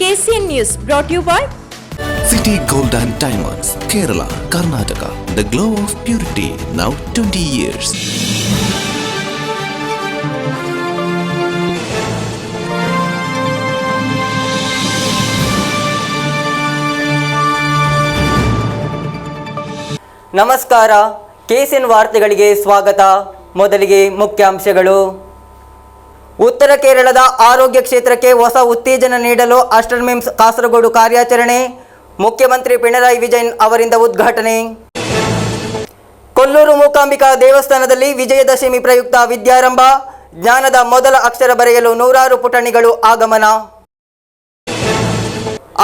KCN News brought to you by City Gold and Diamonds, Kerala, Karnataka. The glow of purity, now 20 years. ನಮಸ್ಕಾರ, KCN ವಾರ್ತೆಗಳಿಗೆ ಸ್ವಾಗತ. ಮೊದಲಿಗೆ ಮುಖ್ಯಾಂಶಗಳು. ಉತ್ತರ ಕೇರಳದ ಆರೋಗ್ಯ ಕ್ಷೇತ್ರಕ್ಕೆ ಹೊಸ ಉತ್ತೇಜನ ನೀಡಲು ಅಸ್ಟರ್ ಮಿಮ್ಸ್ ಕಾಸರಗೋಡು ಕಾರ್ಯಾಚರಣೆ, ಮುಖ್ಯಮಂತ್ರಿ ಪಿಣರಾಯಿ ವಿಜಯನ್ ಅವರಿಂದ ಉದ್ಘಾಟನೆ. ಕೊಲ್ಲೂರು ಮೂಕಾಂಬಿಕಾ ದೇವಸ್ಥಾನದಲ್ಲಿ ವಿಜಯದಶಮಿ ಪ್ರಯುಕ್ತ ವಿದ್ಯಾರಂಭ, ಜ್ಞಾನದ ಮೊದಲ ಅಕ್ಷರ ಬರೆಯಲು ನೂರಾರು ಪುಟಣಿಗಳು ಆಗಮನ.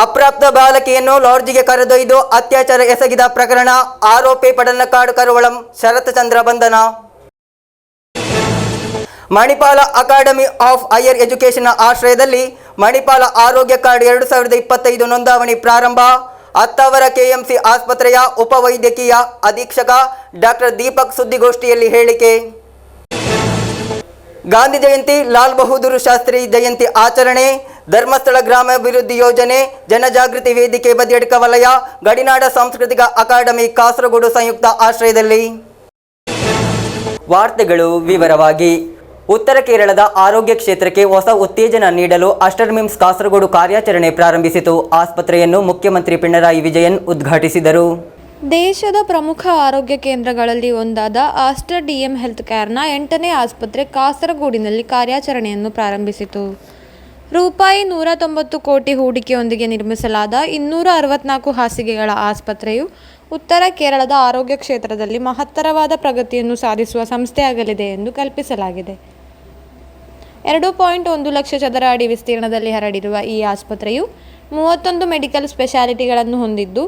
ಅಪ್ರಾಪ್ತ ಬಾಲಕಿಯನ್ನು ಲಾಡ್ಜಿಗೆ ಕರೆದೊಯ್ದು ಅತ್ಯಾಚಾರ ಎಸಗಿದ ಪ್ರಕರಣ, ಆರೋಪಿ ಪಡನ್ನಕಾಡು ಕರುವಳಂ ಶರತ್ಚಂದ್ರ ಬಂಧನ. Manipal academy of higher education ಆಶ್ರಯದಲ್ಲಿ ಮಣಿಪಾಲ ಆರೋಗ್ಯ ಕಾರ್ಡ್ 2025 ನೋಂದಾವಣಿ ಪ್ರಾರಂಭ. ಅತ್ತಾವರ KMC ಆಸ್ಪತ್ರೆಯ ಉಪವೈದ್ಯಕೀಯ ಅಧೀಕ್ಷಕ ಡಾಕ್ಟರ್ ದೀಪಕ್ ಸುದ್ದಿಗೋಷ್ಠಿಯಲ್ಲಿ ಹೇಳಿಕೆ. ಗಾಂಧಿ ಜಯಂತಿ, ಲಾಲ್ ಬಹದ್ದೂರ್ ಶಾಸ್ತ್ರಿ ಜಯಂತಿ ಆಚರಣೆ, ಧರ್ಮಸ್ಥಳ ಗ್ರಾಮಾಭಿವೃದ್ಧಿ ಯೋಜನೆ, ಜನಜಾಗೃತಿ ವೇದಿಕೆ ಬದಿಯಡ್ಕ ವಲಯ, ಗಡಿನಾಡ ಸಾಂಸ್ಕೃತಿಕ ಅಕಾಡೆಮಿ ಕಾಸರಗೋಡು ಸಂಯುಕ್ತ ಆಶ್ರಯದಲ್ಲಿ. ವಾರ್ತೆಗಳು ವಿವರವಾಗಿ. ಉತ್ತರ ಕೇರಳದ ಆರೋಗ್ಯ ಕ್ಷೇತ್ರಕ್ಕೆ ಹೊಸ ಉತ್ತೇಜನ ನೀಡಲು ಅಸ್ಟರ್ ಮಿಮ್ಸ್ ಕಾಸರಗೋಡು ಕಾರ್ಯಾಚರಣೆ ಪ್ರಾರಂಭಿಸಿತು. ಆಸ್ಪತ್ರೆಯನ್ನು ಮುಖ್ಯಮಂತ್ರಿ ಪಿಣರಾಯಿ ವಿಜಯನ್ ಉದ್ಘಾಟಿಸಿದರು. ದೇಶದ ಪ್ರಮುಖ ಆರೋಗ್ಯ ಕೇಂದ್ರಗಳಲ್ಲಿ ಒಂದಾದ ಆಸ್ಟರ್ DM ಹೆಲ್ತ್ ಕೇರ್ನ 8ನೇ ಆಸ್ಪತ್ರೆ ಕಾಸರಗೋಡಿನಲ್ಲಿ ಕಾರ್ಯಾಚರಣೆಯನ್ನು ಪ್ರಾರಂಭಿಸಿತು. ರೂಪಾಯಿ 190 ಕೋಟಿ ಹೂಡಿಕೆಯೊಂದಿಗೆ ನಿರ್ಮಿಸಲಾದ 264 ಹಾಸಿಗೆಗಳ ಆಸ್ಪತ್ರೆಯು ಉತ್ತರ ಕೇರಳದ ಆರೋಗ್ಯ ಕ್ಷೇತ್ರದಲ್ಲಿ ಮಹತ್ತರವಾದ ಪ್ರಗತಿಯನ್ನು ಸಾಧಿಸುವ ಸಂಸ್ಥೆಯಾಗಲಿದೆ ಎಂದು ಕಲ್ಪಿಸಲಾಗಿದೆ. 2.1 ಲಕ್ಷ ಚದರ ಅಡಿ ವಿಸ್ತೀರ್ಣದಲ್ಲಿ ಹರಡಿರುವ ಈ ಆಸ್ಪತ್ರೆಯು 31 ಮೆಡಿಕಲ್ ಸ್ಪೆಷಾಲಿಟಿಗಳನ್ನು ಹೊಂದಿದ್ದು,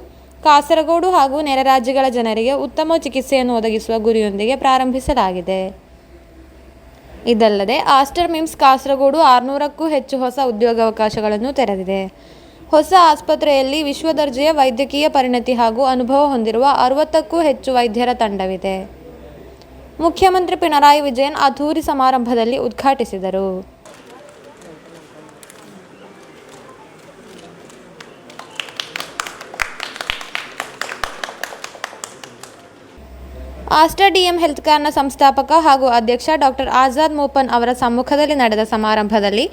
ಕಾಸರಗೋಡು ಹಾಗೂ ನೆರೆ ರಾಜ್ಯಗಳ ಜನರಿಗೆ ಉತ್ತಮ ಚಿಕಿತ್ಸೆಯನ್ನು ಒದಗಿಸುವ ಗುರಿಯೊಂದಿಗೆ ಪ್ರಾರಂಭಿಸಲಾಗಿದೆ. ಇದಲ್ಲದೆ ಆಸ್ಟರ್ ಮಿಮ್ಸ್ ಕಾಸರಗೋಡು 600ಕ್ಕೂ ಹೆಚ್ಚು ಹೊಸ ಉದ್ಯೋಗಾವಕಾಶಗಳನ್ನು ತೆರೆದಿದೆ. ಹೊಸ ಆಸ್ಪತ್ರೆಯಲ್ಲಿ ವಿಶ್ವದರ್ಜೆಯ ವೈದ್ಯಕೀಯ ಪರಿಣತಿ ಹಾಗೂ ಅನುಭವ ಹೊಂದಿರುವ 60ಕ್ಕೂ ಹೆಚ್ಚು ವೈದ್ಯರ ತಂಡವಿದೆ. ಮುಖ್ಯಮಂತ್ರಿ ಪಿಣರಾಯಿ ವಿಜಯನ್ ಅದ್ದೂರಿ ಸಮಾರಂಭದಲ್ಲಿ ಉದ್ಘಾಟಿಸಿದರು. ಆಸ್ಟರ್ DM ಹೆಲ್ತ್ ಕೇರ್ನ ಸಂಸ್ಥಾಪಕ ಹಾಗೂ ಅಧ್ಯಕ್ಷ ಡಾಕ್ಟರ್ ಆಜಾದ್ ಮೂಪನ್ ಅವರ ಸಮ್ಮುಖದಲ್ಲಿ ನಡೆದ ಸಮಾರಂಭದಲ್ಲಿ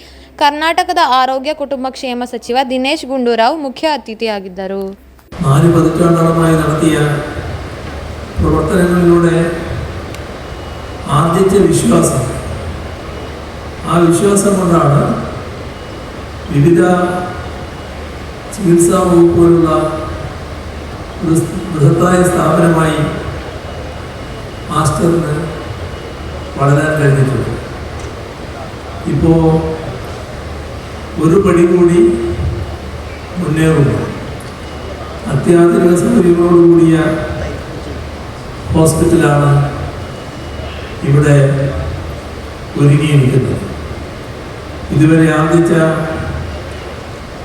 ಕರ್ನಾಟಕದ ಆರೋಗ್ಯ ಕುಟುಂಬ ಕ್ಷೇಮ ಸಚಿವ ದಿನೇಶ್ ಗುಂಡೂರಾವ್ ಮುಖ್ಯ ಅತಿಥಿಯಾಗಿದ್ದರು. 4 പതിറ്റാണ്ടുകളായി നടത്തിയ പ്രവർത്തനങ്ങളിലൂടെ ആർജിച്ച വിശ്വാസം, ആ വിശ്വാസം കൊണ്ടാണ് വിവിധ ചികിത്സാ വകുപ്പുകളുള്ള ഒരു ബൃഹത്തായ സ്ഥാപനമായി ആസ്റ്ററിന് വളരാൻ കഴിഞ്ഞിട്ടുണ്ട്. ഇപ്പോൾ ഒരു പടി കൂടി മുന്നേറുന്നു. അത്യാധുനിക സൗകര്യങ്ങളോടുകൂടിയ ഹോസ്പിറ്റലാണ് ഇവിടെ ഒരുങ്ങിയിരിക്കുന്നത്. ഇതുവരെ ആർജിച്ച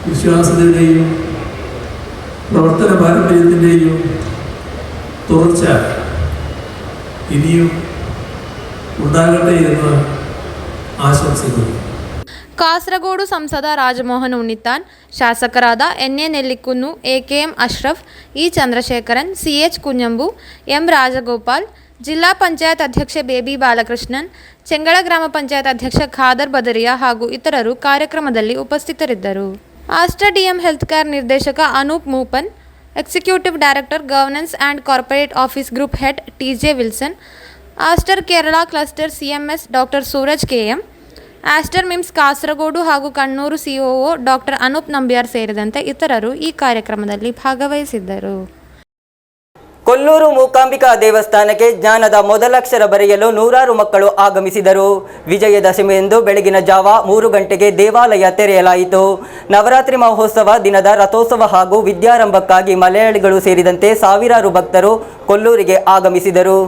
വിശ്വാസത്തിൻ്റെയും പ്രവർത്തന പാരമ്പര്യത്തിൻ്റെയും തുടർച്ച ഇനിയും ഉണ്ടാകട്ടെ എന്ന് ആശംസിക്കുന്നു. ಕಾಸರಗೋಡು ಸಂಸದ ರಾಜಮೋಹನ್ ಉಣ್ಣಿತ್ತಾನ್, ಶಾಸಕರಾದ NA Nellikunnu, AKM Ashraf, E Chandrasekharan, CH Kunjambu, M Rajagopal, ಜಿಲ್ಲಾ ಪಂಚಾಯತ್ ಅಧ್ಯಕ್ಷೆ ಬೇಬಿ ಬಾಲಕೃಷ್ಣನ್, ಚೆಂಗಳ ಗ್ರಾಮ ಪಂಚಾಯತ್ ಅಧ್ಯಕ್ಷ ಖಾದರ್ ಬದರಿಯಾ ಹಾಗೂ ಇತರರು ಕಾರ್ಯಕ್ರಮದಲ್ಲಿ ಉಪಸ್ಥಿತರಿದ್ದರು. ಆಸ್ಟರ್ DM ಹೆಲ್ತ್ ಕೇರ್ ನಿರ್ದೇಶಕ Anoop Moopen, executive director governance and corporate office group head TJ Wilson, Aster Kerala cluster CMS doctor Sooraj KM, Aster MIMS Kasaragod ಹಾಗೂ ಕಣ್ಣೂರು COO ಡಾಕ್ಟರ್ ಅನೂಪ್ ನಂಬಿಯಾರ್ ಸೇರಿದಂತೆ ಇತರರು ಈ ಕಾರ್ಯಕ್ರಮದಲ್ಲಿ ಭಾಗವಹಿಸಿದ್ದರು. ಕೊಲ್ಲೂರು ಮೂಕಾಂಬಿಕಾ ದೇವಸ್ಥಾನಕ್ಕೆ ಜ್ಞಾನದ ಮೊದಲಕ್ಷರ ಬರೆಯಲು ನೂರಾರು ಮಕ್ಕಳು ಆಗಮಿಸಿದರು. ವಿಜಯದಶಮಿಯಂದು ಬೆಳಗಿನ ಜಾವ 3 ಗಂಟೆಗೆ ದೇವಾಲಯ ತೆರೆಯಲಾಯಿತು. ನವರಾತ್ರಿ ಮಹೋತ್ಸವ ದಿನದ ರಥೋತ್ಸವ ಹಾಗೂ ವಿದ್ಯಾರಂಭಕ್ಕಾಗಿ ಮಲಯಾಳಿಗಳು ಸೇರಿದಂತೆ ಸಾವಿರಾರು ಭಕ್ತರು ಕೊಲ್ಲೂರಿಗೆ ಆಗಮಿಸಿದರು.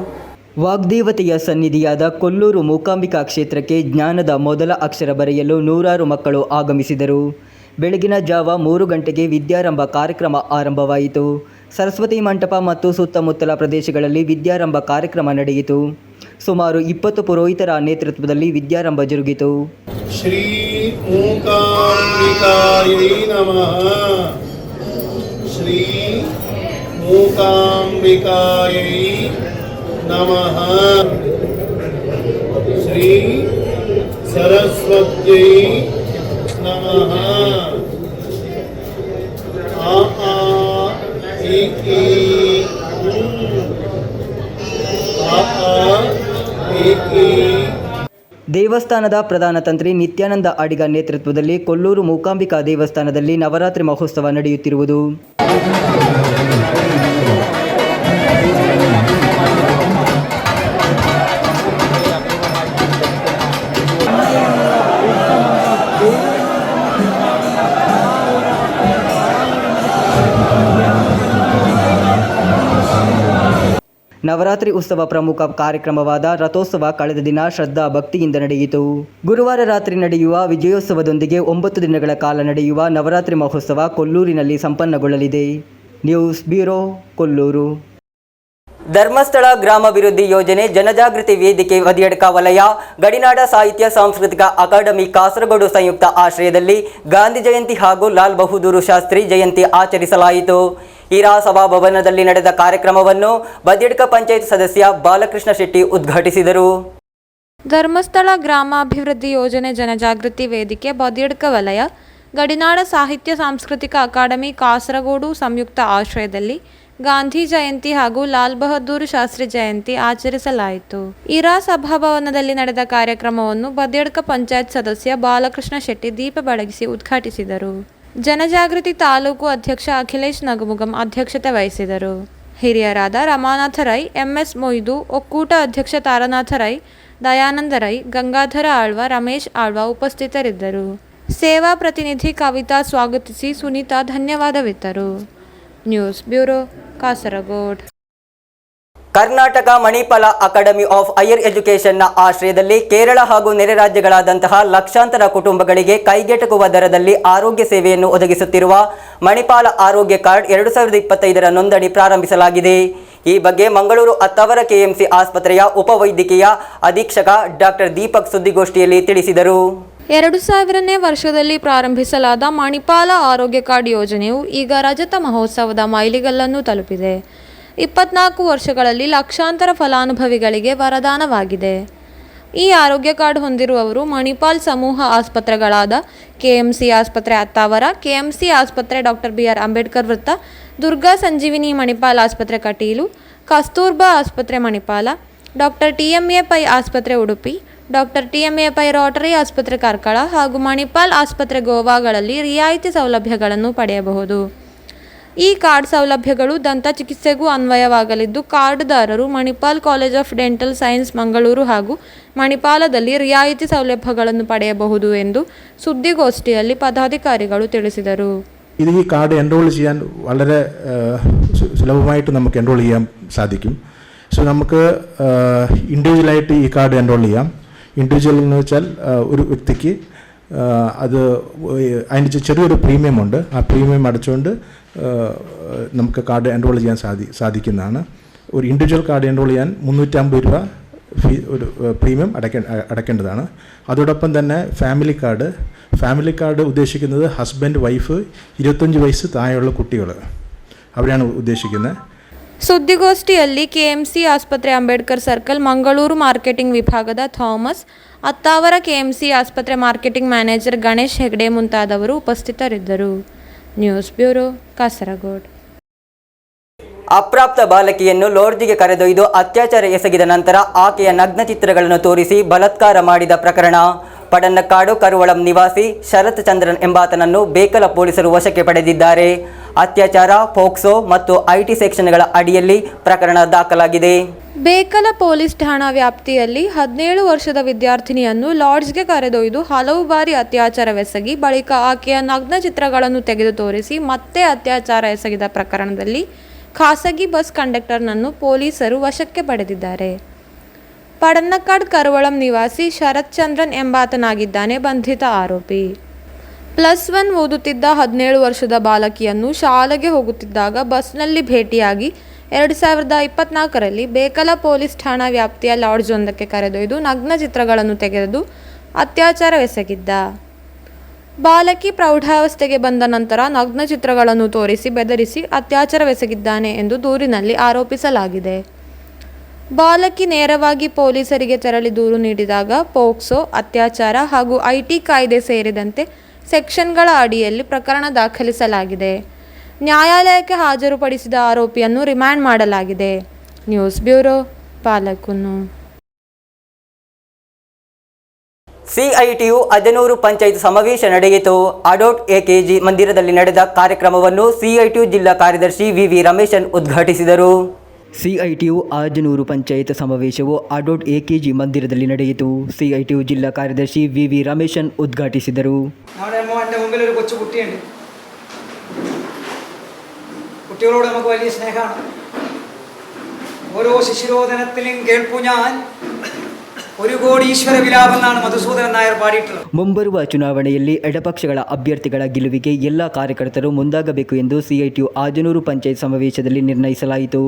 ವಾಗ್ದೇವತೆಯ ಸನ್ನಿಧಿಯಾದ ಕೊಲ್ಲೂರು ಮೂಕಾಂಬಿಕಾ ಕ್ಷೇತ್ರಕ್ಕೆ ಜ್ಞಾನದ ಮೊದಲ ಅಕ್ಷರ ಬರೆಯಲು ನೂರಾರು ಮಕ್ಕಳು ಆಗಮಿಸಿದರು. ಬೆಳಗಿನ ಜಾವ 3 ಗಂಟೆಗೆ ವಿದ್ಯಾರಂಭ ಕಾರ್ಯಕ್ರಮ ಆರಂಭವಾಯಿತು. ಸರಸ್ವತಿ ಮಂಟಪ ಮತ್ತು ಸುತ್ತಮುತ್ತಲ ಪ್ರದೇಶಗಳಲ್ಲಿ ವಿದ್ಯಾರಂಭ ಕಾರ್ಯಕ್ರಮ ನಡೆಯಿತು. ಸುಮಾರು 20 ಪುರೋಹಿತರ ನೇತೃತ್ವದಲ್ಲಿ ವಿದ್ಯಾರಂಭ ಜರುಗಿತು. ಶ್ರೀ ಮೂಕಾಂಬಿಕಾ नमः श्री मूकाम्बिकायै नमः श्री सरस्वत्यै नमः आ आ ई ई आ आ ई ई ದೇವಸ್ಥಾನದ ಪ್ರಧಾನ ತಂತ್ರಿ ನಿತ್ಯಾನಂದ ಅಡಿಗ ನೇತೃತ್ವದಲ್ಲಿ ಕೊಲ್ಲೂರು ಮೂಕಾಂಬಿಕಾ ದೇವಸ್ಥಾನದಲ್ಲಿ ನವರಾತ್ರಿ ಮಹೋತ್ಸವ ನಡೆಯುತ್ತಿರುವುದು. ನವರಾತ್ರಿ ಉತ್ಸವ ಪ್ರಮುಖ ಕಾರ್ಯಕ್ರಮವಾದ ರಥೋತ್ಸವ ಕಳೆದ ದಿನ ಶ್ರದ್ಧಾ ಭಕ್ತಿಯಿಂದ ನಡೆಯಿತು. ಗುರುವಾರ ರಾತ್ರಿ ನಡೆಯುವ ವಿಜಯೋತ್ಸವದೊಂದಿಗೆ 9 ದಿನಗಳ ಕಾಲ ನಡೆಯುವ ನವರಾತ್ರಿ ಮಹೋತ್ಸವ ಕೊಲ್ಲೂರಿನಲ್ಲಿ ಸಂಪನ್ನಗೊಳ್ಳಲಿದೆ. News bureau, Kollur. ಧರ್ಮಸ್ಥಳ ಗ್ರಾಮಾಭಿವೃದ್ಧಿ ಯೋಜನೆ ಜನಜಾಗೃತಿ ವೇದಿಕೆ ವದಿಯಡ್ಕ ವಲಯ ಗಡಿನಾಡ ಸಾಹಿತ್ಯ ಸಾಂಸ್ಕೃತಿಕ ಅಕಾಡೆಮಿ ಕಾಸರಗೋಡು ಸಂಯುಕ್ತ ಆಶ್ರಯದಲ್ಲಿ ಗಾಂಧಿ ಜಯಂತಿ ಹಾಗೂ ಲಾಲ್ ಬಹದ್ದೂರ್ ಶಾಸ್ತ್ರಿ ಜಯಂತಿ ಆಚರಿಸಲಾಯಿತು. ಈರಾ ಸಭಾಭವನದಲ್ಲಿ ನಡೆದ ಕಾರ್ಯಕ್ರಮವನ್ನು ಬದಿಯಡ್ಕ ಪಂಚಾಯತ್ ಸದಸ್ಯ ಬಾಲಕೃಷ್ಣ ಶೆಟ್ಟಿ ಉದ್ಘಾಟಿಸಿದರು. ಧರ್ಮಸ್ಥಳ ಗ್ರಾಮಾಭಿವೃದ್ಧಿ ಯೋಜನೆ ಜನಜಾಗೃತಿ ವೇದಿಕೆ ಬದಿಯಡ್ಕ ವಲಯ ಗಡಿನಾಡ ಸಾಹಿತ್ಯ ಸಾಂಸ್ಕೃತಿಕ ಅಕಾಡೆಮಿ ಕಾಸರಗೋಡು ಸಂಯುಕ್ತ ಆಶ್ರಯದಲ್ಲಿ ಗಾಂಧಿ ಜಯಂತಿ ಹಾಗೂ ಲಾಲ್ ಬಹದ್ದೂರ್ ಶಾಸ್ತ್ರಿ ಜಯಂತಿ ಆಚರಿಸಲಾಯಿತು. ಈರಾ ಸಭಾಭವನದಲ್ಲಿ ನಡೆದ ಕಾರ್ಯಕ್ರಮವನ್ನು ಬದಿಯಡ್ಕ ಪಂಚಾಯತ್ ಸದಸ್ಯ ಬಾಲಕೃಷ್ಣ ಶೆಟ್ಟಿ ದೀಪ ಬೆಳಗಿಸಿ ಉದ್ಘಾಟಿಸಿದರು. ಜನಜಾಗೃತಿ ತಾಲೂಕು ಅಧ್ಯಕ್ಷ ಅಖಿಲೇಶ್ ನಗುಮುಗಂ ಅಧ್ಯಕ್ಷತೆ ವಹಿಸಿದರು. ಹಿರಿಯರಾದ ರಮಾನಾಥ ರೈ, ಎಂಎಸ್ ಮೊಯ್ದು, ಒಕ್ಕೂಟ ಅಧ್ಯಕ್ಷ ತಾರನಾಥ ರೈ, ದಯಾನಂದ ರೈ, ಗಂಗಾಧರ ಆಳ್ವ, ರಮೇಶ್ ಆಳ್ವ ಉಪಸ್ಥಿತರಿದ್ದರು. ಸೇವಾ ಪ್ರತಿನಿಧಿ ಕವಿತಾ ಸ್ವಾಗತಿಸಿ ಸುನೀತಾ ಧನ್ಯವಾದವಿತ್ತರು. News bureau, Kasaragod. Karnataka Manipal academy of higher ಎಜುಕೇಷನ್ನ ಆಶ್ರಯದಲ್ಲಿ ಕೇರಳ ಹಾಗೂ ನೆರೆ ರಾಜ್ಯಗಳಾದಂತಹ ಲಕ್ಷಾಂತರ ಕುಟುಂಬಗಳಿಗೆ ಕೈಗೆಟುಕುವ ದರದಲ್ಲಿ ಆರೋಗ್ಯ ಸೇವೆಯನ್ನು ಒದಗಿಸುತ್ತಿರುವ ಮಣಿಪಾಲ ಆರೋಗ್ಯ ಕಾರ್ಡ್ 2025 ನೋಂದಣಿ ಪ್ರಾರಂಭಿಸಲಾಗಿದೆ. ಈ ಬಗ್ಗೆ ಮಂಗಳೂರು ಅತ್ತಾವರ ಕೆಎಂಸಿ ಆಸ್ಪತ್ರೆಯ ಉಪವೈದ್ಯಕೀಯ ಅಧೀಕ್ಷಕ ಡಾಕ್ಟರ್ ದೀಪಕ್ ಸುದ್ದಿಗೋಷ್ಠಿಯಲ್ಲಿ ತಿಳಿಸಿದರು. 2000ನೇ ವರ್ಷದಲ್ಲಿ ಪ್ರಾರಂಭಿಸಲಾದ ಮಣಿಪಾಲ ಆರೋಗ್ಯ ಕಾರ್ಡ್ ಯೋಜನೆಯು ಈಗ ರಜತ ಮಹೋತ್ಸವದ ಮೈಲಿಗಲ್ಲನ್ನು ತಲುಪಿದೆ. 24 ವರ್ಷಗಳಲ್ಲಿ ಲಕ್ಷಾಂತರ ಫಲಾನುಭವಿಗಳಿಗೆ ವರದಾನವಾಗಿದೆ. ಈ ಆರೋಗ್ಯ ಕಾರ್ಡ್ ಹೊಂದಿರುವವರು ಮಣಿಪಾಲ್ ಸಮೂಹ ಆಸ್ಪತ್ರೆಗಳಾದ ಕೆಎಂಸಿ ಆಸ್ಪತ್ರೆ ಅತ್ತಾವರ, ಕೆಎಂಸಿ ಆಸ್ಪತ್ರೆ ಡಾಕ್ಟರ್ BR ಅಂಬೇಡ್ಕರ್ ವೃತ್ತ, ದುರ್ಗಾ ಸಂಜೀವಿನಿ ಮಣಿಪಾಲ್ ಆಸ್ಪತ್ರೆ ಕಟೀಲು, ಕಸ್ತೂರ್ಬಾ ಆಸ್ಪತ್ರೆ ಮಣಿಪಾಲ, ಡಾಕ್ಟರ್ TMA ಪೈ ಆಸ್ಪತ್ರೆ Udupi, doctor TMA Pai rotary ಆಸ್ಪತ್ರೆ ಕಾರ್ಕಳ ಹಾಗೂ ಮಣಿಪಾಲ್ ಆಸ್ಪತ್ರೆ ಗೋವಾಗಳಲ್ಲಿ ರಿಯಾಯಿತಿ ಸೌಲಭ್ಯಗಳನ್ನು ಪಡೆಯಬಹುದು. ಈ ಕಾರ್ಡ್ ಸೌಲಭ್ಯಗಳು ದಂತ ಚಿಕಿತ್ಸೆಗೂ ಅನ್ವಯವಾಗಲಿದ್ದು, ಕಾರ್ಡ್ದಾರರು Manipal college of dental science Mangaluru ಹಾಗೂ ಮಣಿಪಾಲದಲ್ಲಿ ರಿಯಾಯಿತಿ ಸೌಲಭ್ಯಗಳನ್ನು പടയಬಹುದು ಎಂದು സുദ്ദിഗോഷ്ഠിಯಲ್ಲಿ പദാധികാരിಗಳು ತಿಳಿಸಿದರು. ഇത് ഈ കാർഡ് എൻറോൾ ചെയ്യാൻ വളരെ സുലഭമായിട്ട് നമുക്ക് എൻറോൾ ചെയ്യാൻ സാധിക്കും. സോ നമുക്ക് ഇൻഡിവിജ്വലായിട്ട് ഈ കാർഡ് എൻറോൾ ചെയ്യാം. ഇൻഡിവിജ്വൽ എന്ന് വെച്ചാൽ ഒരു വ്യക്തിക്ക് അത് അതിൻ്റെ ചെറിയൊരു പ്രീമിയം ഉണ്ട്. ആ പ്രീമിയം അടച്ചുകൊണ്ട് നമുക്ക് കാർഡ് എൻറോൾ ചെയ്യാൻ സാധിക്കുന്നതാണ്. ഒരു ഇൻഡിവിജ്വൽ കാർഡ് എൻറോൾ ചെയ്യാൻ 350 രൂപ ഒരു പ്രീമിയം അടയ്ക്കേണ്ടതാണ്. അതോടൊപ്പം തന്നെ ഫാമിലി കാർഡ് ഉദ്ദേശിക്കുന്നത് ഹസ്ബൻഡ്, വൈഫ്, 25 വയസ്സ് താഴെയുള്ള കുട്ടികൾ അവരെയാണ് ഉദ്ദേശിക്കുന്നത്. ಸುದ್ದಿಗೋಷ್ಠಿಯಲ್ಲಿ ಕೆಎಂಸಿ ಆಸ್ಪತ್ರೆ ಅಂಬೇಡ್ಕರ್ ಸರ್ಕಲ್ ಮಂಗಳೂರು ಮಾರ್ಕೆಟಿಂಗ್ ವಿಭಾಗದ ಥಾಮಸ್, ಅತ್ತಾವರ ಕೆಎಂಸಿ ಆಸ್ಪತ್ರೆ ಮಾರ್ಕೆಟಿಂಗ್ ಮ್ಯಾನೇಜರ್ ಗಣೇಶ್ ಹೆಗ್ಡೆ ಮುಂತಾದವರು ಉಪಸ್ಥಿತರಿದ್ದರು. News bureau, Kasaragod. ಅಪ್ರಾಪ್ತ ಬಾಲಕಿಯನ್ನು ಲಾಡ್ಜಿಗೆ ಕರೆದೊಯ್ದು ಅತ್ಯಾಚಾರ ಎಸಗಿದ ನಂತರ ಆಕೆಯ ನಗ್ನ ಚಿತ್ರಗಳನ್ನು ತೋರಿಸಿ ಬಲಾತ್ಕಾರ ಮಾಡಿದ ಪ್ರಕರಣ. ಪಡನ್ನಕ್ಕಾಡು ಕರುವಳಂ ನಿವಾಸಿ ಶರತ್ ಚಂದ್ರನ್ ಎಂಬಾತನನ್ನು ಬೇಕಲ ಪೊಲೀಸರು ವಶಕ್ಕೆ ಪಡೆದಿದ್ದಾರೆ. ಅತ್ಯಾಚಾರ, ಪೋಕ್ಸೋ ಮತ್ತು ಐಟಿ ಸೆಕ್ಷನ್ಗಳ ಅಡಿಯಲ್ಲಿ ಪ್ರಕರಣ ದಾಖಲಾಗಿದೆ. ಬೇಕಲ ಪೊಲೀಸ್ ಠಾಣಾ ವ್ಯಾಪ್ತಿಯಲ್ಲಿ 17 ವರ್ಷದ ವಿದ್ಯಾರ್ಥಿನಿಯನ್ನು ಲಾಡ್ಜ್ಗೆ ಕರೆದೊಯ್ದು ಹಲವು ಬಾರಿ ಅತ್ಯಾಚಾರವೆಸಗಿ ಬಳಿಕ ಆಕೆಯ ನಗ್ನ ಚಿತ್ರಗಳನ್ನು ತೆಗೆದು ತೋರಿಸಿ ಮತ್ತೆ ಅತ್ಯಾಚಾರ ಎಸಗಿದ ಪ್ರಕರಣದಲ್ಲಿ ಖಾಸಗಿ ಬಸ್ ಕಂಡಕ್ಟರ್ನನ್ನು ಪೊಲೀಸರು ವಶಕ್ಕೆ ಪಡೆದಿದ್ದಾರೆ. ಪಡನ್ನಕ್ಕಾಡ್ ಕರುವಳಂ ನಿವಾಸಿ ಶರತ್ ಚಂದ್ರನ್ ಎಂಬಾತನಾಗಿದ್ದಾನೆ ಬಂಧಿತ ಆರೋಪಿ. +1 ಓದುತ್ತಿದ್ದ 17 ವರ್ಷದ ಬಾಲಕಿಯನ್ನು ಶಾಲೆಗೆ ಹೋಗುತ್ತಿದ್ದಾಗ ಬಸ್ನಲ್ಲಿ ಭೇಟಿಯಾಗಿ 2024ರಲ್ಲಿ ಬೇಕಲ ಪೊಲೀಸ್ ಠಾಣಾ ವ್ಯಾಪ್ತಿಯ ಲಾಡ್ಜ್ ಒಂದಕ್ಕೆ ಕರೆದೊಯ್ದು ನಗ್ನ ಚಿತ್ರಗಳನ್ನು ತೆಗೆದು ಅತ್ಯಾಚಾರವೆಸಗಿದ್ದ. ಬಾಲಕಿ ಪ್ರೌಢಾವಸ್ಥೆಗೆ ಬಂದ ನಂತರ ನಗ್ನ ಚಿತ್ರಗಳನ್ನು ತೋರಿಸಿ ಬೆದರಿಸಿ ಅತ್ಯಾಚಾರವೆಸಗಿದ್ದಾನೆ ಎಂದು ದೂರಿನಲ್ಲಿ ಆರೋಪಿಸಲಾಗಿದೆ. ಬಾಲಕಿ ನೇರವಾಗಿ ಪೊಲೀಸರಿಗೆ ತೆರಳಿ ದೂರು ನೀಡಿದಾಗ ಪೋಕ್ಸೋ, ಅತ್ಯಾಚಾರ ಹಾಗೂ ಐಟಿ ಕಾಯ್ದೆ ಸೇರಿದಂತೆ ಸೆಕ್ಷನ್ಗಳ ಅಡಿಯಲ್ಲಿ ಪ್ರಕರಣ ದಾಖಲಿಸಲಾಗಿದೆ. ನ್ಯಾಯಾಲಯಕ್ಕೆ ಹಾಜರುಪಡಿಸಿದ ಆರೋಪಿಯನ್ನು ರಿಮಾಂಡ್ ಮಾಡಲಾಗಿದೆ. News bureau, Palakkunnu. CITU Ajanur panchayat ಸಮಾವೇಶ ನಡೆಯಿತು. ಅಡೋಟ್ ಎಕೆಜಿ ಮಂದಿರದಲ್ಲಿ ನಡೆದ ಕಾರ್ಯಕ್ರಮವನ್ನು ಸಿಐಟಿಯು ಜಿಲ್ಲಾ ಕಾರ್ಯದರ್ಶಿ ವಿ ರಮೇಶನ್ ಉದ್ಘಾಟಿಸಿದರು. ಸಿಐಟಿಯು ಆಜನೂರು ಪಂಚಾಯತ್ ಸಮಾವೇಶವು ಅಡೋಟ್ ಎಕೆಜಿ ಮಂದಿರದಲ್ಲಿ ನಡೆಯಿತು. ಸಿಐಟಿಯು ಜಿಲ್ಲಾ ಕಾರ್ಯದರ್ಶಿ ವಿ ರಮೇಶನ್ ಉದ್ಘಾಟಿಸಿದರು. എൻ്റെ മുമ്പിൽ ഒരു കൊച്ചു കുട്ടിയുണ്ട്. കുട്ടികളോട് നമുക്ക് വലിയ സ്നേഹമാണ്. ഓരോ ശിശുരോധനത്തിലും കേൾപ്പു ഞാൻ ഒരു കോടി ഈശ്വര വിലാപം എന്നാണ് മധുസൂദനൻ നായർ പാടിയിട്ടുള്ളത്. ಮುಂಬರುವ ಚುನಾವಣೆಯಲ್ಲಿ ಎಡಪಕ್ಷಗಳ ಅಭ್ಯರ್ಥಿಗಳ ಗೆಲುವಿಗೆ ಎಲ್ಲ ಕಾರ್ಯಕರ್ತರು ಮುಂದಾಗಬೇಕು ಎಂದು ಸಿಐಟಿಯು ಆಜನೂರು ಪಂಚಾಯತ್ ಸಮಾವೇಶದಲ್ಲಿ ನಿರ್ಣಯಿಸಲಾಯಿತು.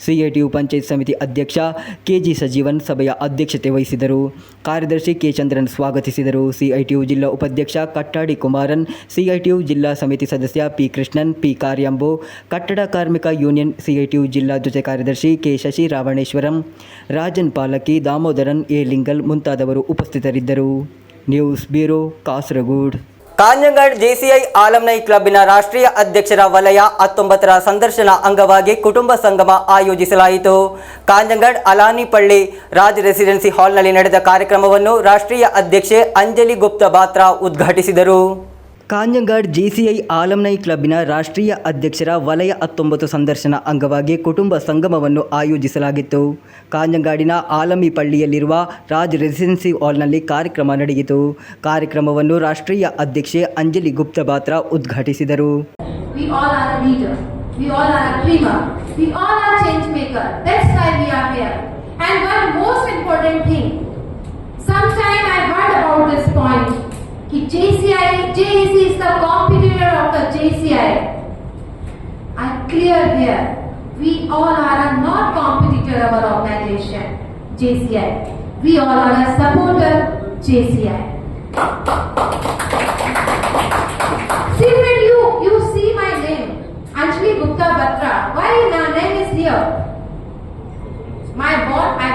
ಸಿಐಟಿಯು ಪಂಚಾಯತ್ ಸಮಿತಿ ಅಧ್ಯಕ್ಷ ಕೆಜಿ ಸಜೀವನ್ ಸಭೆಯ ಅಧ್ಯಕ್ಷತೆ ವಹಿಸಿದರು. ಕಾರ್ಯದರ್ಶಿ ಕೆ ಚಂದ್ರನ್ ಸ್ವಾಗತಿಸಿದರು. ಸಿಐಟಿಯು ಜಿಲ್ಲಾ ಉಪಾಧ್ಯಕ್ಷ ಕಟ್ಟಾಡಿ ಕುಮಾರನ್, ಸಿಐಟಿಯು ಜಿಲ್ಲಾ ಸಮಿತಿ ಸದಸ್ಯ ಪಿ ಕೃಷ್ಣನ್, ಪಿ ಕಾರ್ಯಾಂಬೋ, ಕಟ್ಟಡ ಕಾರ್ಮಿಕ ಯೂನಿಯನ್ ಸಿಐಟಿಯು ಜಿಲ್ಲಾ ಜೊತೆ ಕಾರ್ಯದರ್ಶಿ ಕೆ ಶಶಿ ರಾವಣೇಶ್ವರಂ, ರಾಜನ್ ಪಾಲಕಿ, ದಾಮೋದರನ್ ಎ ಲಿಂಗಲ್ ಮುಂತಾದವರು ಉಪಸ್ಥಿತರಿದ್ದರು. News bureau, Kasaragod. Kanhangad JCI Alamnai ಕ್ಲಬ್ಬಿನ ರಾಷ್ಟ್ರೀಯ ಅಧ್ಯಕ್ಷರ ವಲಯ 19ರ ಸಂದರ್ಶನ ಅಂಗವಾಗಿ ಕುಟುಂಬ ಸಂಗಮ ಆಯೋಜಿಸಲಾಯಿತು. ಕಾಂಜಂಗಾಡ್ ಅಲಾನಿಪಳ್ಳಿ ರಾಜ್ ರೆಸಿಡೆನ್ಸಿ ಹಾಲ್ನಲ್ಲಿ ನಡೆದ ಕಾರ್ಯಕ್ರಮವನ್ನು ರಾಷ್ಟ್ರೀಯ ಅಧ್ಯಕ್ಷೆ ಅಂಜಲಿ ಗುಪ್ತಾ ಬಾತ್ರಾ ಉದ್ಘಾಟಿಸಿದರು. ಕಾಂಜಂಗಾಡ್ ಜೆಸಿಐ ಆಲಂನೈ ಕ್ಲಬ್ಬಿನ ರಾಷ್ಟ್ರೀಯ ಅಧ್ಯಕ್ಷರ ವಲಯ 19 ಸಂದರ್ಶನ ಅಂಗವಾಗಿ ಕುಟುಂಬ ಸಂಗಮವನ್ನು ಆಯೋಜಿಸಲಾಗಿತ್ತು. ಕಾಂಜಂಗಾಡಿನ ಆಲಮಿಪಳ್ಳಿಯಲ್ಲಿರುವ ರಾಜ್ ರೆಸಿಡೆನ್ಸಿ ಹಾಲ್ನಲ್ಲಿ ಕಾರ್ಯಕ್ರಮ ನಡೆಯಿತು. ಕಾರ್ಯಕ್ರಮವನ್ನು ರಾಷ್ಟ್ರೀಯ ಅಧ್ಯಕ್ಷೆ ಅಂಜಲಿ ಗುಪ್ತಾ ಬಾತ್ರಾ ಉದ್ಘಾಟಿಸಿದರು. We all are a leader. We all are a dreamer. We all are change maker. That's why we are here. And one most important thing. Sometime I heard about this point. JEC is the competitor of the JCI. I'm clear here. We all are a not competitor of our organization, JCI. We all are a supporter, JCI. See, when you see my name, Anjali Gupta Batra. Why my name is here? I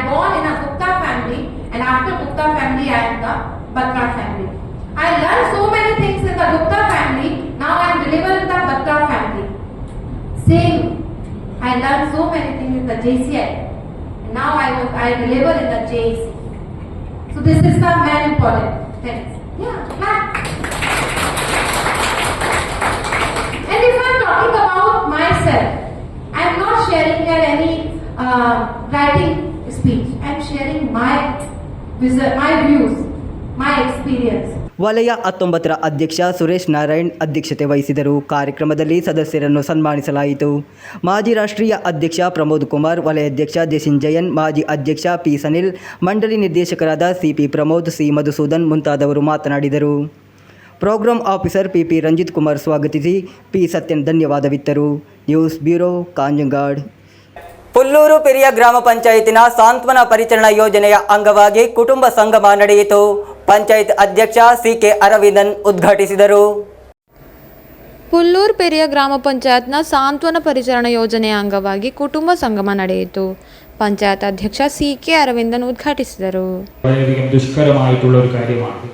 born in a Gupta family, and after Gupta family, I am the Batra family. I learned so many things in the Gupta family. Now I am delivered in the Batra family. Same. I learned so many things in the JCI. Now I deliver in the JEC. So this is the main important thing. Yeah. And if I am talking about myself, I am not sharing here any writing speech. I am sharing my views, my experience. ವಲಯ 19ರ ಅಧ್ಯಕ್ಷ ಸುರೇಶ್ ನಾರಾಯಣ್ ಅಧ್ಯಕ್ಷತೆ ವಹಿಸಿದರು. ಕಾರ್ಯಕ್ರಮದಲ್ಲಿ ಸದಸ್ಯರನ್ನು ಸನ್ಮಾನಿಸಲಾಯಿತು. ಮಾಜಿ ರಾಷ್ಟ್ರೀಯ ಅಧ್ಯಕ್ಷ ಪ್ರಮೋದ್ ಕುಮಾರ್, ವಲಯಾಧ್ಯಕ್ಷ ಜೆಸಿನ್ ಜಯನ್, ಮಾಜಿ ಅಧ್ಯಕ್ಷ ಪಿ ಸನಿಲ್, ಮಂಡಳಿ ನಿರ್ದೇಶಕರಾದ ಸಿಪಿ ಪ್ರಮೋದ್, ಸಿ ಮಧುಸೂದನ್ ಮುಂತಾದವರು ಮಾತನಾಡಿದರು. Program officer PP Ranjith Kumar ಸ್ವಾಗತಿಸಿ ಪಿ ಸತ್ಯನ್ ಧನ್ಯವಾದವಿತ್ತರು. News bureau, Kanhangad. ಪುಲ್ಲೂರು ಪೆರಿಯ ಗ್ರಾಮ ಪಂಚಾಯತಿನ ಸಾಂತ್ವನ ಪರಿಚರಣ ಯೋಜನೆಯ ಅಂಗವಾಗಿ ಕುಟುಂಬ ಸಂಗಮ ನಡೆಯಿತು. ಪಂಚಾಯತ್ ಅಧ್ಯಕ್ಷ ಸಿಕೆ ಅರವಿಂದನ್ ಉದ್ಘಾಟಿಸಿದರು. ಪುಲ್ಲೂರು ಪೆರಿಯ ಗ್ರಾಮ ಪಂಚಾಯತ್ನ ಸಾಂತ್ವನ ಪರಿಚರಣ ಯೋಜನೆಯ ಅಂಗವಾಗಿ ಕುಟುಂಬ ಸಂಗಮ ನಡೆಯಿತು. പഞ്ചായത്ത് അധ്യക്ഷ CK അരവിന്ദൻ ഉദ്ഘാടിച്ചതു. വളരെയധികം ദുഷ്കരമായിട്ടുള്ള ഒരു കാര്യമാണ്.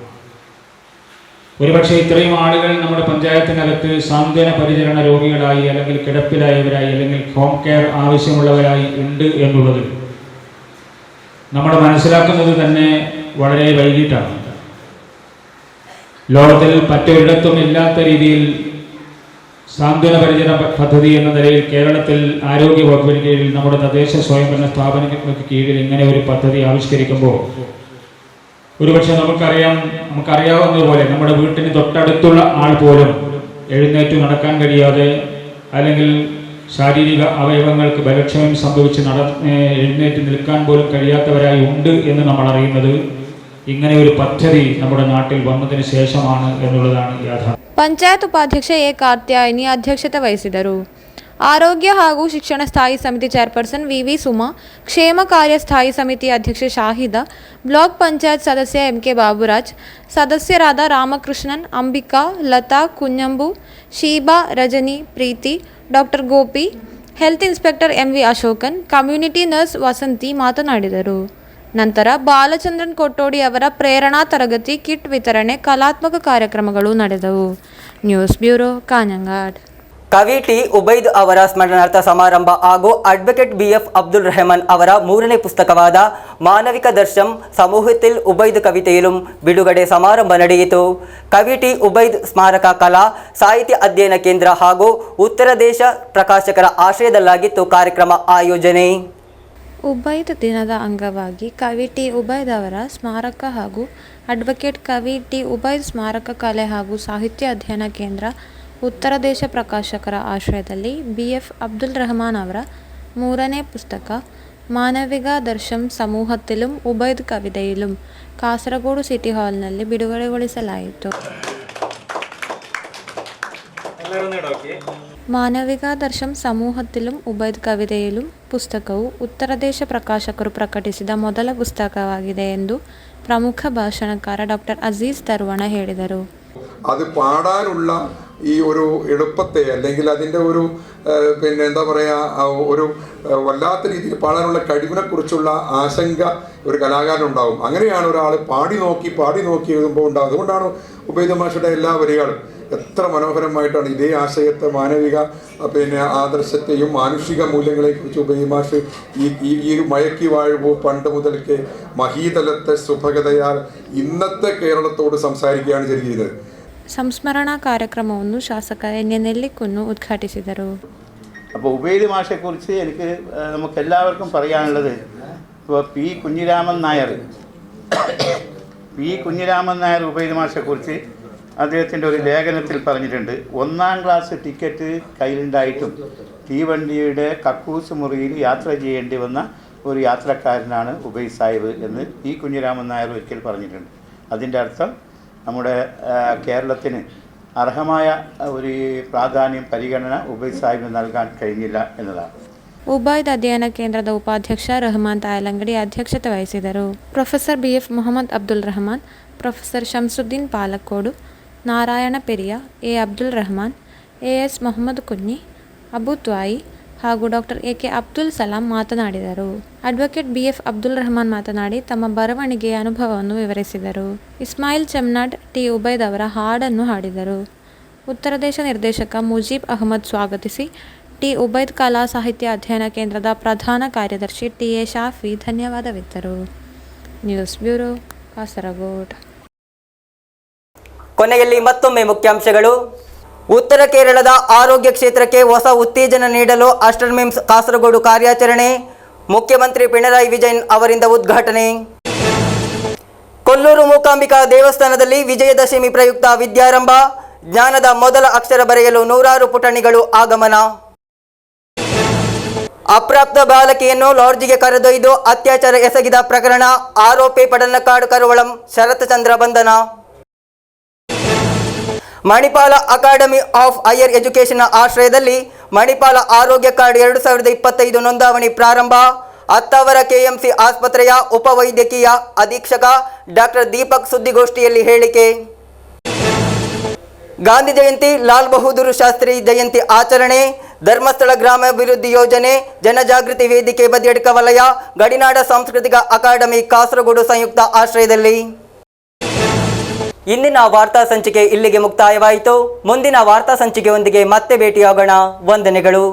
ഒരുപക്ഷെ ഇത്രയും ആളുകൾ നമ്മുടെ പഞ്ചായത്തിനകത്ത് സാന്ത്വന പരിചരണ രോഗികളായി അല്ലെങ്കിൽ കിടപ്പിലായവരായി അല്ലെങ്കിൽ ഹോം കെയർ ആവശ്യമുള്ളവരായി ഉണ്ട് എന്നുള്ളത് നമ്മൾ മനസ്സിലാക്കുന്നത് തന്നെ വളരെ വൈകിട്ടാണ്. ലോകത്തിൽ മറ്റൊരിടത്തും ഇല്ലാത്ത രീതിയിൽ സാന്ത്വന പരിചരണ പദ്ധതി എന്ന നിലയിൽ കേരളത്തിൽ ആരോഗ്യ വകുപ്പിന് കീഴിൽ നമ്മുടെ തദ്ദേശ സ്വയംഭരണ സ്ഥാപനങ്ങൾക്ക് കീഴിൽ ഇങ്ങനെ ഒരു പദ്ധതി ആവിഷ്കരിക്കുമ്പോൾ ഒരുപക്ഷെ നമുക്കറിയാവുന്നതുപോലെ നമ്മുടെ വീട്ടിന് തൊട്ടടുത്തുള്ള ആൾ പോലും എഴുന്നേറ്റ് നടക്കാൻ കഴിയാതെ അല്ലെങ്കിൽ ശാരീരിക അവയവങ്ങൾക്ക് ബലക്ഷയം സംഭവിച്ച് എഴുന്നേറ്റ് നിൽക്കാൻ പോലും കഴിയാത്തവരായി ഉണ്ട് എന്ന് നമ്മൾ അറിയുന്നത് ഇങ്ങനെ ഒരു പദ്ധതി നമ്മുടെ നാട്ടിൽ വന്നതിന് ശേഷമാണ് എന്നുള്ളതാണ് യാഥാർത്ഥ്യം. ಪಂಚಾಯತ್ ಉಪಾಧ್ಯಕ್ಷ ಎ ಕಾರ್ತ್ಯಾಯಿನಿ ಅಧ್ಯಕ್ಷತೆ ವಹಿಸಿದರು. ಆರೋಗ್ಯ ಹಾಗೂ ಶಿಕ್ಷಣ ಸ್ಥಾಯಿ ಸಮಿತಿ ಚೇರ್ಪರ್ಸನ್ ವಿ ಸುಮಾ, ಕ್ಷೇಮ ಕಾರ್ಯ ಸ್ಥಾಯಿ ಸಮಿತಿ ಅಧ್ಯಕ್ಷೆ ಶಾಹಿದಾ, ಬ್ಲಾಕ್ ಪಂಚಾಯತ್ ಸದಸ್ಯ MK ಬಾಬುರಾಜ್, ಸದಸ್ಯರಾದ Ramakrishnan, Ambika, Latha, Kunhambu, Sheeba, Rajani, Preethi, doctor Gopi, health inspector MV Ashokan, community nurse Vasanthi ಮಾತನಾಡಿದರು. ನಂತರ ಬಾಲಚಂದ್ರನ್ ಕೊಟ್ಟೋಡಿ ಅವರ ಪ್ರೇರಣಾ ತರಗತಿ ಕಿಟ್ ವಿತರಣೆ, ಕಲಾತ್ಮಕ ಕಾರ್ಯಕ್ರಮಗಳು ನಡೆದವು. News bureau, Kanhangad. ಕವಿ ಟಿ ಉಬೈದ್ ಅವರ ಸ್ಮರಣಾರ್ಥ ಸಮಾರಂಭ ಹಾಗೂ ಅಡ್ವೊಕೇಟ್ BF ಅಬ್ದುಲ್ ರೆಹಮಾನ್ ಅವರ 3ನೇ ಪುಸ್ತಕವಾದ ಮಾನವಿಕ ದರ್ಶಂ ಸಮೂಹത്തിൽ ಉಬೈದ್ ಕವಿತೆಯಿലും ಬಿಡುಗಡೆ ಸಮಾರಂಭ ನಡೆಯಿತು. ಕವಿ ಟಿ ಉಬೈದ್ ಸ್ಮಾರಕ ಕಲಾ ಸಾಹಿತ್ಯ ಅಧ್ಯಯನ ಕೇಂದ್ರ ಹಾಗೂ ಉತ್ತರ ದೇಶ ಪ್ರಕಾಶಕರ ಆಶ್ರಯದಲ್ಲಾಗಿತ್ತು ಕಾರ್ಯಕ್ರಮ ಆಯೋಜನೆ. ಉಬೈದ್ ದಿನದ ಅಂಗವಾಗಿ ಕವಿ ಟಿ ಉಬೈದ್ ಅವರ ಸ್ಮಾರಕ ಹಾಗೂ ಅಡ್ವೊಕೇಟ್ ಕವಿ ಟಿ ಉಬೈದ್ ಸ್ಮಾರಕ ಕಲೆ ಹಾಗೂ ಸಾಹಿತ್ಯ ಅಧ್ಯಯನ ಕೇಂದ್ರ ಉತ್ತರ ದೇಶ ಪ್ರಕಾಶಕರ ಆಶ್ರಯದಲ್ಲಿ BF ಅಬ್ದುಲ್ ರೆಹಮಾನ್ ಅವರ 3ನೇ ಪುಸ್ತಕ ಮಾನವಿಕ ದರ್ಶಂ ಸಮೂಹத்திலும் ಉಬೈದ್ ಕವಿತೆಯಿலும் ಕಾಸರಗೋಡು ಸಿಟಿ ಹಾಲ್ನಲ್ಲಿ ಬಿಡುಗಡೆಗೊಳಿಸಲಾಯಿತು. ಮಾನವಿಕ ದರ್ಶಂ ಸಮೂಹத்திலும் ಉಬೈದ್ ಕವಿತೆಯಿலும் ಪುಸ್ತಕವು ಉತ್ತರ ದೇಶ ಪ್ರಕಾಶಕರು ಪ್ರಕಟಿಸಿದ ಮೊದಲ ಪುಸ್ತಕವಾಗಿದೆ ಎಂದು ಪ್ರಮುಖ ಭಾಷಣಕಾರ ಡಾಕ್ಟರ್ ಅಜೀಜ್ ತರ್ವಣ ಹೇಳಿದರು. അത് പാടാനുള്ള ഈ ഒരു എളുപ്പത്തെ അല്ലെങ്കിൽ അതിൻ്റെ ഒരു എന്താ പറയുക ഒരു വല്ലാത്ത രീതിയിൽ പാടാനുള്ള കഴിവിനെക്കുറിച്ചുള്ള ആശങ്ക ഒരു കലാകാരനുണ്ടാവും. അങ്ങനെയാണ് ഒരാൾ പാടി നോക്കി എഴുതുമ്പോൾ ഉണ്ടാകും. അതുകൊണ്ടാണ് ഉബൈദ് മാഷയുടെ എല്ലാ വരികളും എത്ര മനോഹരമായിട്ടാണ് ഇതേ ആശയത്തെ മാനവിക ആദർശത്തെയും മാനുഷിക മൂല്യങ്ങളെക്കുറിച്ച് ഉബൈദ് മാഷ് ഈ മയക്കി വാഴുവോ പണ്ട് മുതൽക്കേ മഹീതലത്തെ സുഭഗതയാൽ ഇന്നത്തെ കേരളത്തോട് സംസാരിക്കുകയാണ് ചെയ്തത്. ಸಂಸ್ಮರಣಾ ಕಾರ್ಯಕ್ರಮವನ್ನು ಶಾಸಕ NA നെല്ലിക്കുന്ന് ഉദ്ഘാಟಿಸಿದರು. അപ്പോൾ ഉബൈദ് മാഷെക്കുറിച്ച് എനിക്ക് നമുക്കെല്ലാവർക്കും പറയാനുള്ളത്, ഇപ്പോൾ പി കുഞ്ഞിരാമൻ നായർ ഉബൈദ് മാഷെക്കുറിച്ച് അദ്ദേഹത്തിൻ്റെ ഒരു ലേഖനത്തിൽ പറഞ്ഞിട്ടുണ്ട്. 1ാം ക്ലാസ് ടിക്കറ്റ് കയ്യിലുണ്ടായിട്ടും തീവണ്ടിയുടെ കക്കൂസ് മുറിയിൽ യാത്ര ചെയ്യേണ്ടി വന്ന ഒരു യാത്രക്കാരനാണ് ഉബൈദ് സാഹിബ് എന്ന് പി കുഞ്ഞിരാമൻ നായർ ഒരിക്കൽ പറഞ്ഞിട്ടുണ്ട്. അതിൻ്റെ അർത്ഥം നമ്മുടെ കേരളത്തിന് അർഹമായ ഒരു പ്രാധാന്യം പരിഗണന ഉബൈദ് സാഹിബിന് നൽകാൻ കഴിഞ്ഞില്ല എന്നതാണ്. ಉಬೈದ್ ಅಧ್ಯಯನ ಕೇಂದ್ರದ ಉಪಾಧ್ಯಕ್ಷ ರಹಮಾನ್ ತಾಯಲಂಗಡಿ ಅಧ್ಯಕ್ಷತೆ ವಹಿಸಿದರು. Professor BF Mohammed Abdul Rehman, professor Shamsuddin Palakkode, Narayana Periya, A Abdul Rahman, AS Mohammed ಕುನ್ನಿ, ಅಬು ತ್ವಾಯಿ ಹಾಗೂ ಡಾಕ್ಟರ್ AK ಅಬ್ದುಲ್ ಸಲಾಂ ಮಾತನಾಡಿದರು. ಅಡ್ವೊಕೇಟ್ BF ಅಬ್ದುಲ್ ರೆಹಮಾನ್ ಮಾತನಾಡಿ ತಮ್ಮ ಬರವಣಿಗೆಯ ಅನುಭವವನ್ನು ವಿವರಿಸಿದರು. ಇಸ್ಮಾಯಿಲ್ ಚೆಮ್ನಾಡ್ ಟಿ ಉಬೈದ್ ಅವರ ಹಾಡನ್ನು ಹಾಡಿದರು. ಉತ್ತರ ದೇಶ ನಿರ್ದೇಶಕ ಮುಜೀಬ್ ಅಹಮದ್ ಸ್ವಾಗತಿಸಿ ಟಿ ಉಬೈದ್ ಕಲಾ ಸಾಹಿತ್ಯ ಅಧ್ಯಯನ ಕೇಂದ್ರದ ಪ್ರಧಾನ ಕಾರ್ಯದರ್ಶಿ TA ಶಾಫಿ ಧನ್ಯವಾದವಿತ್ತರು. News bureau, Kasaragod. ಕೊನೆಯಲ್ಲಿ ಮತ್ತೊಮ್ಮೆ ಮುಖ್ಯಾಂಶಗಳು. ಉತ್ತರ ಕೇರಳದ ಆರೋಗ್ಯ ಕ್ಷೇತ್ರಕ್ಕೆ ಹೊಸ ಉತ್ತೇಜನ ನೀಡಲು ಅಸ್ಟರ್ಮಿಮ್ಸ್ ಕಾಸರಗೋಡು ಕಾರ್ಯಾಚರಣೆ, ಮುಖ್ಯಮಂತ್ರಿ ಪಿಣರಾಯಿ ವಿಜಯನ್ ಅವರಿಂದ ಉದ್ಘಾಟನೆ. ಕೊಲ್ಲೂರು ಮೂಕಾಂಬಿಕಾ ದೇವಸ್ಥಾನದಲ್ಲಿ ವಿಜಯದಶಮಿ ಪ್ರಯುಕ್ತ ವಿದ್ಯಾರಂಭ, ಜ್ಞಾನದ ಮೊದಲ ಅಕ್ಷರ ಬರೆಯಲು 100 ಪುಟಣಿಗಳು ಆಗಮನ. ಅಪ್ರಾಪ್ತ ಬಾಲಕಿಯನ್ನು ಲಾಡ್ಜಿಗೆ ಕರೆದೊಯ್ದು ಅತ್ಯಾಚಾರ ಎಸಗಿದ ಪ್ರಕರಣ, ಆರೋಪಿ ಪಡನ್ನಕಾಡು ಕರುವಳಂ ಶರತ್ಚಂದ್ರ ಬಂಧನ. Manipal academy of higher education ಆಶ್ರಯದಲ್ಲಿ ಮಣಿಪಾಲ ಆರೋಗ್ಯ ಕಾರ್ಡ್ 2025 ನೋಂದಾವಣಿ ಪ್ರಾರಂಭ. ಅತ್ತಾವರ KMC ಆಸ್ಪತ್ರೆಯ ಉಪವೈದ್ಯಕೀಯ ಅಧೀಕ್ಷಕ ಡಾಕ್ಟರ್ ದೀಪಕ್ ಸುದ್ದಿಗೋಷ್ಠಿಯಲ್ಲಿ ಹೇಳಿಕೆ. ಗಾಂಧಿ ಜಯಂತಿ, ಲಾಲ್ ಬಹದ್ದೂರ್ ಶಾಸ್ತ್ರಿ ಜಯಂತಿ ಆಚರಣೆ, ಧರ್ಮಸ್ಥಳ ಗ್ರಾಮಾಭಿವೃದ್ಧಿ ಯೋಜನೆ, ಜನಜಾಗೃತಿ ವೇದಿಕೆ ಬದಿಯಡ್ಕ ವಲಯ, ಗಡಿನಾಡ ಸಾಂಸ್ಕೃತಿಕ ಅಕಾಡೆಮಿ ಕಾಸರಗೋಡು ಸಂಯುಕ್ತ ಆಶ್ರಯದಲ್ಲಿ. ಇಂದಿನ ವಾರ್ತಾ ಸಂಚಿಕೆ ಇಲ್ಲಿಗೆ ಮುಕ್ತಾಯವಾಯಿತು. ಮುಂದಿನ ವಾರ್ತಾ ಸಂಚಿಕೆಯೊಂದಿಗೆ ಮತ್ತೆ ಭೇಟಿಯಾಗೋಣ. ವಂದನೆಗಳು.